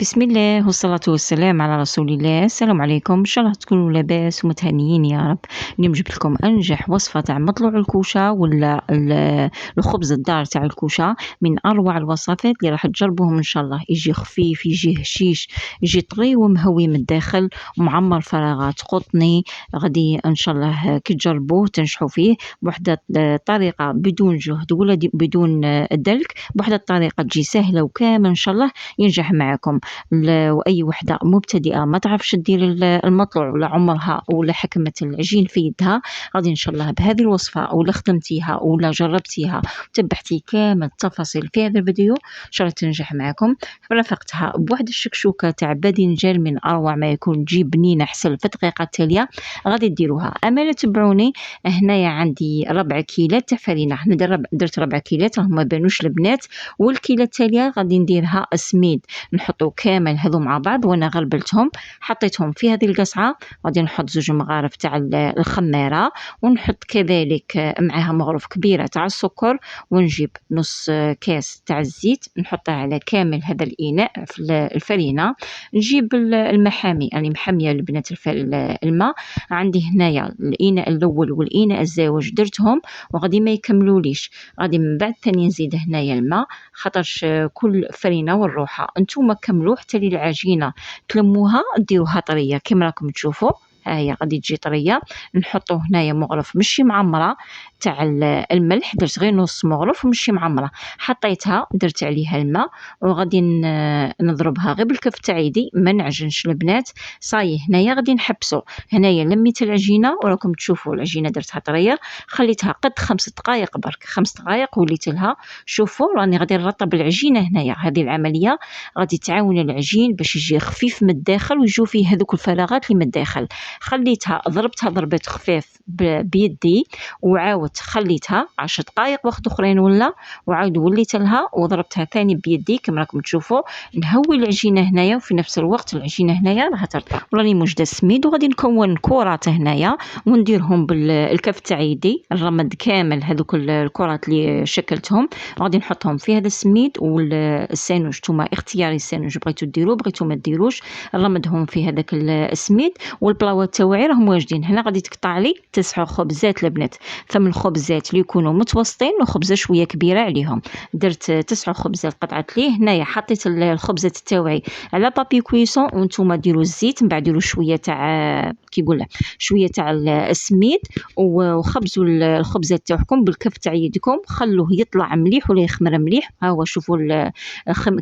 بسم الله والصلاة والسلام على رسول الله. السلام عليكم، إن شاء الله تكونوا لاباس ومتهنيين يا رب. اليوم جبت لكم أنجح وصفة تاع مطلوع الكوشة ولا الخبز الدار تاع الكوشة، من أروع الوصفات اللي راح تجربوهم إن شاء الله. يجي خفيف، يجي هشيش، يجي طري ومهوي من الداخل ومعمر فراغات قطني. غادي إن شاء الله كي تجربوه تنجحوا فيه بوحدة طريقة بدون جهد ولا بدون دلك، بوحدة الطريقة تجي سهلة وكامل إن شاء الله ينجح معكم. وأي وحدة مبتدئة ما تعرفش دير المطلوع ولا عمرها ولا حكمت العجين في يدها، غادي إن شاء الله بهذه الوصفة ولا خدمتيها ولا جربتيها وتبعتي كامل التفاصيل في هذا الفيديو إن شاء الله تنجح معكم. رافقتها بواحد الشكشوكة تاع باذنجان من أروع ما يكون، تجي بنينة حسن في الدقيقة التالية غادي ديروها. أما لا تبعوني هنايا عندي 4 كيلات تاع فرينة، درت 4 كيلات راهم ما بانوش البنات. والكيلة التالية غادي نديرها سميد، نحطو كامل هذو مع بعض وانا غربلتهم حطيتهم في هذه القصعة. غادي نحط 2 مغارف تاع الخمارة، ونحط كذلك معها مغرف كبيرة تاع السكر، ونجيب نص كاس تاع الزيت نحطها على كامل هذا الإناء في الفرينة. نجيب المحامي، يعني محمية البنات الماء عندي هنايا الإناء الأول والإناء الزاوج درتهم وغادي ما يكملوليش. غادي من بعد ثاني نزيد هنايا الماء، خاطرش كل فرينة والروحة. انتوما كملوا حتى العجينة تلموها ديروها طرية كما راكم تشوفوا. ها هي غادي تجي طريه. نحطو هنايا مغرف مشي معمره تاع الملح، درت غير نص مغرف ومشي معمره، حطيتها درت عليها الماء وغادي نضربها غير بالكف تاع يدي ما نعجنش البنات. صاي هنايا غادي نحبسو. هنايا لميت العجينه وراكم تشوفوا العجينه درتها طريه، خليتها قد 5 دقائق برك، 5 دقائق وليت لها. شوفوا راني غادي نرطب العجينه هنايا. هذه العمليه غادي تعاون العجين باش يجي خفيف من الداخل ويجوا فيه هذوك الفراغات اللي من الداخل. خليتها ضربتها ضربات خفيف بيدي وعاودت خليتها 10 دقائق وقت اخرين وعاود وليت لها وضربتها ثاني بيدي كما راكم تشوفوا. نهوي العجينه هنايا وفي نفس الوقت العجينه هنايا راح ترطب. راني موجده السميد وغادي نكون كرات هنايا ونديرهم بالكف تاع يدي، الرمد كامل هذوك الكرات اللي شكلتهم غادي نحطهم في هذا السميد. والسانوج نتوما اختياري، السانوج بغيتو ديرو بغيتو ما ديروش، نرمدهم في هذاك السميد. والبلاوات تاوعي راهم واجدين. هنا غادي تقطع لي 9 خبزات البنات، ثم الخبزات اللي يكونوا متوسطين وخبزه شويه كبيره عليهم. درت 9 خبزات قطعت ليه. هنايا حطيت الخبزات تاوعي على بابي كويسون، وانتوما ديروا الزيت من بعد ديروا شويه تاع كيقول شويه تاع السميد وخبزوا الخبزات تاعكم بالكف تاع يدكم، خلوه يطلع مليح ولا يخمر مليح. ها هو شوفوا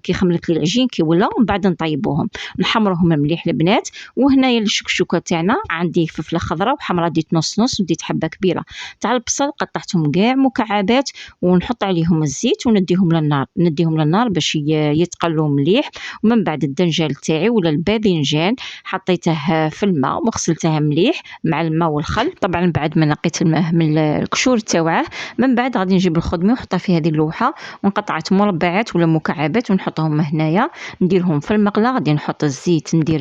كي خمرت لي العجين كي ولا، ومن بعد نطيبوهم نحمروهم مليح البنات. وهنايا الشكشوكه تاعنا عندي فلفله خضراء وحمراء ديت نص نص، وديت حبه كبيره تاع البصل قطعتهم كاع مكعبات، ونحط عليهم الزيت نديهم للنار باش يتقلوا مليح. ومن بعد الدنجال تاعي ولا الباذنجان حطيته في الماء وغسلته مليح مع الماء والخل، طبعا بعد ما نقيت الماء من القشور تاوعه. من بعد غادي نجيب الخدمه ونحطها في هذه اللوحه، ونقطعت مربعات ولا مكعبات ونحطهم هنايا نديرهم في المقله. غادي نحط الزيت، ندير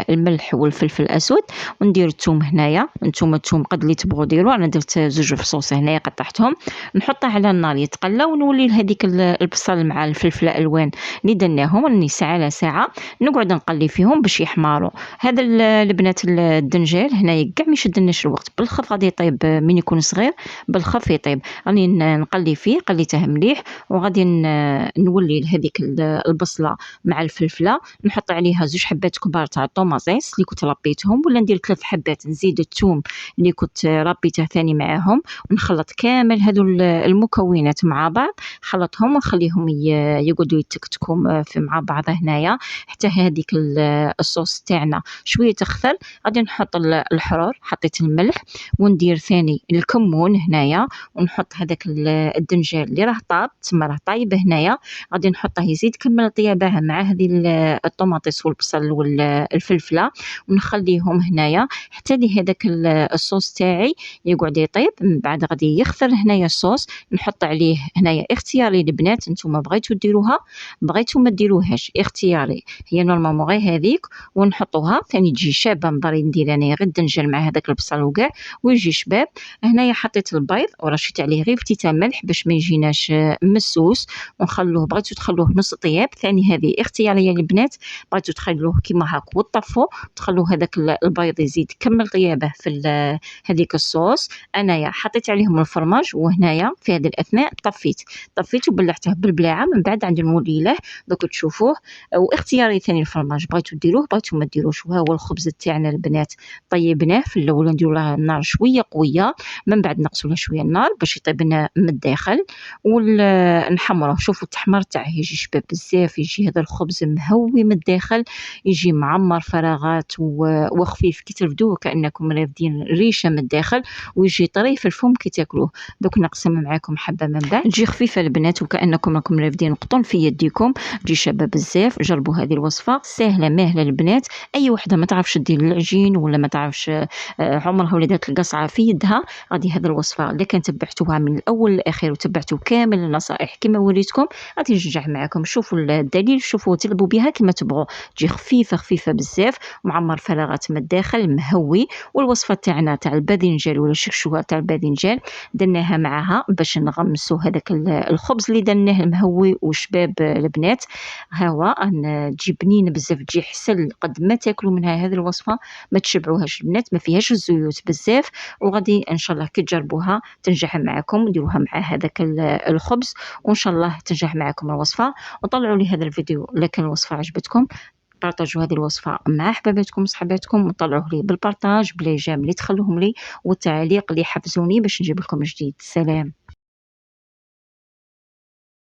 الملح والفلفل الاسود، وندير الثوم هنايا. نتوما الثوم قد اللي تبغوا ديروا، انا درت 2 فصوص هنايا قطعتهم نحطها على النار يتقلى، ونولي لهذيك البصل مع الفلفل الالوان اللي درناهم راني ساعه على ساعه نقعد نقلي فيهم باش يحمروا. هذا البنات الدنجال هنايا كاع ما يشدناش الوقت، بالخف غادي يطيب من يكون صغير بالخف يطيب. راني نقلي فيه، قليته مليح وغادي نولي لهذيك البصله مع الفلفله نحط عليها 2 حبات كبار تاع الطوماطيس اللي كنت ربيتهم، ولا ندير 3 حبات، نزيد الثوم اللي كنت ربيته ثاني معاهم، ونخلط كامل هذو المكونات مع بعض، خلطهم ونخليهم يقعدوا يتكتكوا في مع بعض هنايا حتى هذيك الصوص تاعنا شويه تخثر. غادي نحط الحرور، حطيت الملح، وندير ثاني الكمون هنايا، ونحط هذاك الدنجال اللي راه طاب تما راه طايب هنايا، غادي نحطه يزيد كمل طيابه مع هذه الطوماطيس والبصل والفلفله، ونخليهم هنايا هنايا حتى هذاك الصوص تاعي يقعد يطيب. من بعد غادي يخثر هنايا الصوص، نحط عليه هنايا اختياري البنات، نتوما بغيتو ديروها بغيتو ما ديروهاش اختياري، هي نورمالمون غير هذيك ونحطوها ثاني تجي شابه. نضري ندير انايا غير الدنجال مع هذاك البصل وكاع ويجي شباب. هنايا حطيت البيض ورشيت عليه غير فتيته ملح باش ما يجيناش مسوس، ونخلوه بغيتو تخلوه نص طياب ثاني هذه اختياريه البنات، بغيتو تخلوه كيما هاك وطفو تخلو هذاك البيض يزيد كمل طيابه في هذيك الصوص. انايا حطيت عليهم الفرماج، وهنايا في هذه الاثناء طفيت وبلعته بالبلاعه. من بعد عندي نولي له دوك تشوفوه. واختياري ثاني الفرماج بغيتو ديروه بغيتو ما ديروش. وها هو الخبز تاعنا البنات، طيبناه في الاول نديرو له النار شويه قويه، من بعد نقصوا له شويه النار باش يطيب لنا من الداخل ونحمروه. شوفوا التحمر تاعه يجي شباب بزاف، يجي هذا الخبز مهوي من الداخل، يجي معمر فراغات وخفيف كي ترفدوه كانكم رافدين ريشه من الداخل، ويجي طري في الفم كي تاكلوه. دوك نقسم معاكم حبه من بعد، تجي خفيفه البنات وكانكم راكم رافدين قطن في يديكم، تجي شابه بزاف. جربوا هذه الوصفه سهله ماهله البنات، اي وحده ما تعرفش دير العجين ولا ما تعرفش عمرها ولدت القصعه في يدها، غادي هذه الوصفه الا كان تبعتوها من الاول للاخير وتبعتوا كامل النصائح كما وريتكم غادي تنجح معكم. شوفوا الدليل، شوفوا تلبوا بها كما تبغوا، تجي خفيفه بزاف، معمر فراغات من الداخل مهوي. والوصفه تاعنا تاع الباذنجان ولا الشكشوكه تاع الباذنجان درناها معها باش نغمسوا هذاك الخبز اللي درناه مهوي وشباب البنات. ها هو تجي بنينه بزاف، تجي حسل قد ما تاكلوا منها. هذه الوصفه ما تشبعوهاش البنات، ما فيهاش الزيوت بزاف، وغادي ان شاء الله كي تجربوها تنجح معكم. ديروها مع هذاك الخبز وان شاء الله تنجح معكم الوصفه. وطلعوا لي هذا الفيديو الا كان الوصفه عجبتكم، بارطاجوا هذه الوصفه مع حباباتكم وصحباتكم، وطلعوه لي بالبارطاج بلي جام اللي تخلوهم لي، والتعليق اللي حفزوني باش نجيب لكم جديد. سلام.